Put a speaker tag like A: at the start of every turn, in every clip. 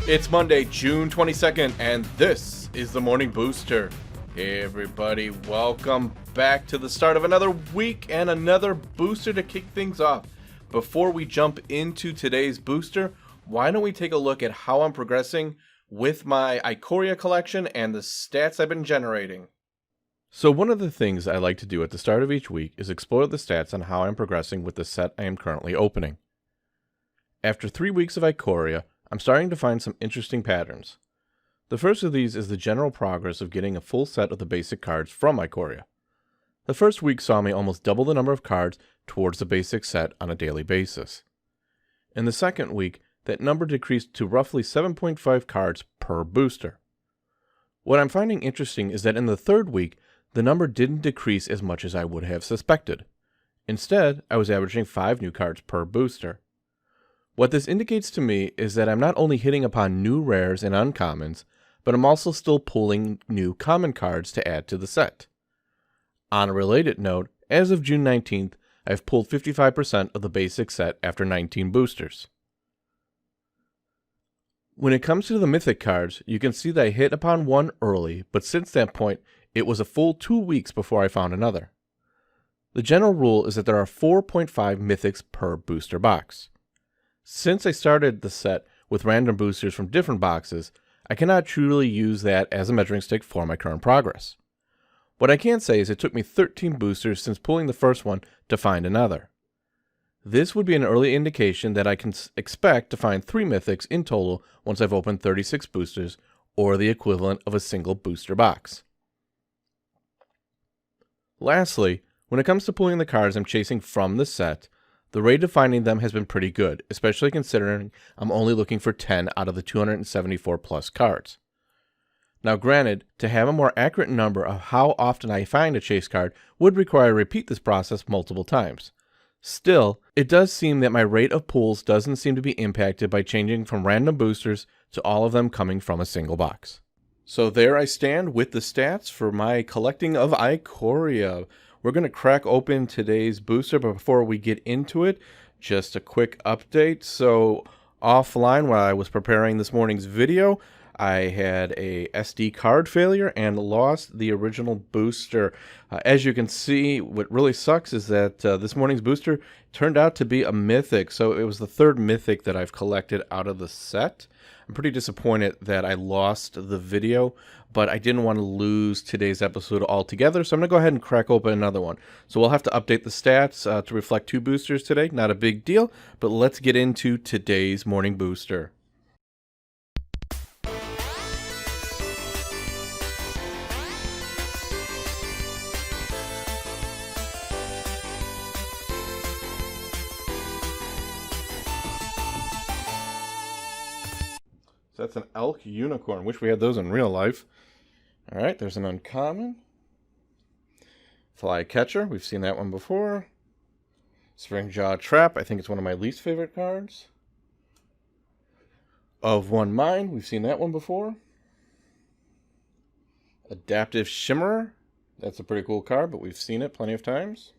A: It's Monday, June 22nd, and this is the Morning Booster. Hey everybody, welcome back to the start of another week and another booster to kick things off. Before we jump into today's booster, why don't we take a look at how I'm progressing with my Ikoria collection and the stats I've been generating. So one of the things I like to do at the start of each week is explore the stats on how I'm progressing with the set I am currently opening. After 3 weeks of Ikoria, I'm starting to find some interesting patterns. The first of these is the general progress of getting a full set of the basic cards from Ikoria. The first week saw me almost double the number of cards towards the basic set on a daily basis. In the second week, that number decreased to roughly 7.5 cards per booster. What I'm finding interesting is that in the third week, the number didn't decrease as much as I would have suspected. Instead, I was averaging 5 new cards per booster. What this indicates to me is that I'm not only hitting upon new rares and uncommons, but I'm also still pulling new common cards to add to the set. On a related note, as of June 19th, I've pulled 55% of the basic set after 19 boosters. When it comes to the Mythic cards, you can see that I hit upon one early, but since that point, it was a full 2 weeks before I found another. The general rule is that there are 4.5 Mythics per booster box. Since I started the set with random boosters from different boxes, I cannot truly use that as a measuring stick for my current progress. What I can say is it took me 13 boosters since pulling the first one to find another. This would be an early indication that I can expect to find 3 Mythics in total once I've opened 36 boosters, or the equivalent of a single booster box. Lastly, when it comes to pulling the cards I'm chasing from the set, the rate of finding them has been pretty good, especially considering I'm only looking for 10 out of the 274 plus cards. Now granted, to have a more accurate number of how often I find a chase card would require I repeat this process multiple times. Still, it does seem that my rate of pulls doesn't seem to be impacted by changing from random boosters to all of them coming from a single box. So there I stand with the stats for my collecting of Ikoria. We're going to crack open today's booster, but before we get into it, just a quick update. So offline, while I was preparing this morning's video, I had a SD card failure and lost the original booster. As you can see, what really sucks is that this morning's booster turned out to be a Mythic. So it was the third Mythic that I've collected out of the set. I'm pretty disappointed that I lost the video, but I didn't want to lose today's episode altogether, so I'm going to go ahead and crack open another one. So we'll have to update the stats to reflect 2 boosters today. Not a big deal, but let's get into today's morning booster. So that's an elk unicorn. Wish we had those in real life. All right, there's an uncommon. Flycatcher. We've seen that one before. Springjaw Trap. I think it's one of my least favorite cards. Of One Mind. We've seen that one before. Adaptive Shimmerer. That's a pretty cool card, but we've seen it plenty of times.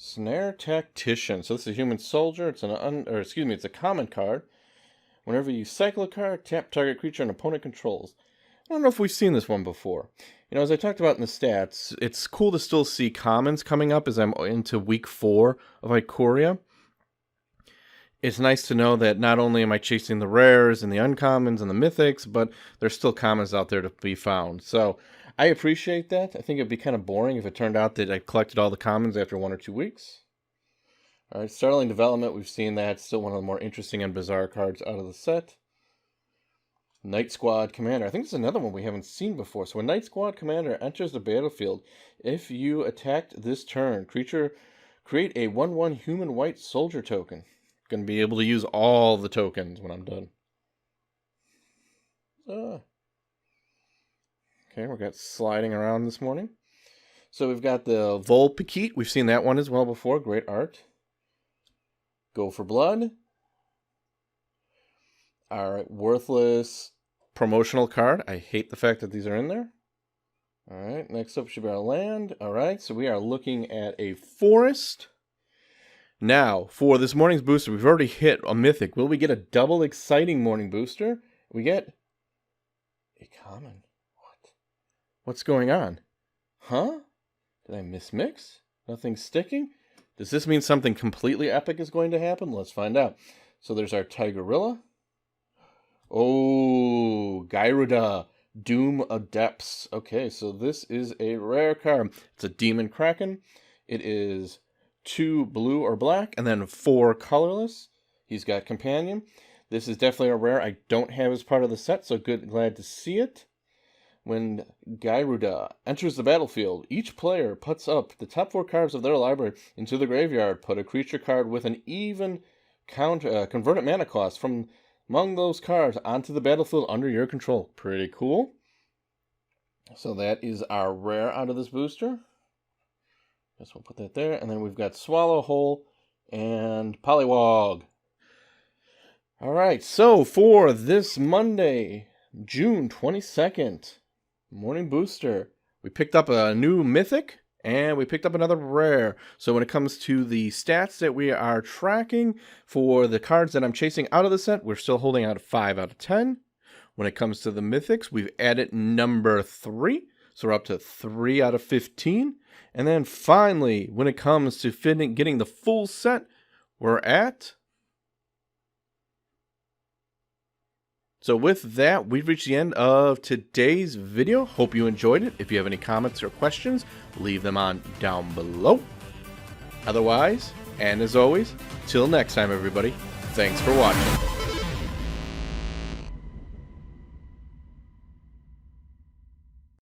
A: Snare Tactician. So this is a human soldier. It's it's a common card. Whenever you cycle a card, tap target creature an opponent controls. I don't know if we've seen this one before. You know, as I talked about in the stats, it's cool to still see commons coming up as I'm into week 4 of Ikoria. It's nice to know that not only am I chasing the rares and the uncommons and the mythics, but there's still commons out there to be found. So I appreciate that. I think it'd be kind of boring if it turned out that I collected all the commons after 1 or 2 weeks. All right, Startling Development, we've seen that. Still one of the more interesting and bizarre cards out of the set. Night Squad Commander. I think this is another one we haven't seen before. So when Night Squad Commander enters the battlefield, if you attacked this turn, create a 1/1 human white soldier token. Going to be able to use all the tokens when I'm done. Okay, we got sliding around this morning. So we've got the Volpikit. We've seen that one as well before. Great art. Go for Blood. All right, worthless promotional card. I hate the fact that these are in there. All right, next up should be our land. All right, so we are looking at a forest. Now, for this morning's booster, we've already hit a mythic. Will we get a double exciting morning booster? We get a common. What? What's going on? Huh? Did I mismix? Nothing sticking? Does this mean something completely epic is going to happen? Let's find out. So there's our Tigorilla. Oh, Gyruda, Doom Adepts. Okay, so this is a rare card. It's a Demon Kraken. It is 2 blue or black, and then 4 colorless. He's got Companion. This is definitely a rare. I don't have as part of the set, so glad to see it. When Gyruda enters the battlefield, each player puts up the top 4 cards of their library into the graveyard. Put a creature card with an even converted mana cost from among those cards onto the battlefield under your control. Pretty cool. So that is our rare out of this booster. Guess we'll put that there. And then we've got Swallow Hole and Poliwag. All right, so for this Monday, June 22nd, morning booster, we picked up a new Mythic, and we picked up another rare. So when it comes to the stats that we are tracking for the cards that I'm chasing out of the set, we're still holding out 5 out of 10. When it comes to the Mythics, we've added number 3. So we're up to 3 out of 15. And then finally, when it comes to getting the full set, we're at... So with that, we've reached the end of today's video. Hope you enjoyed it. If you have any comments or questions, leave them on down below. Otherwise, and as always, till next time, everybody, thanks for watching.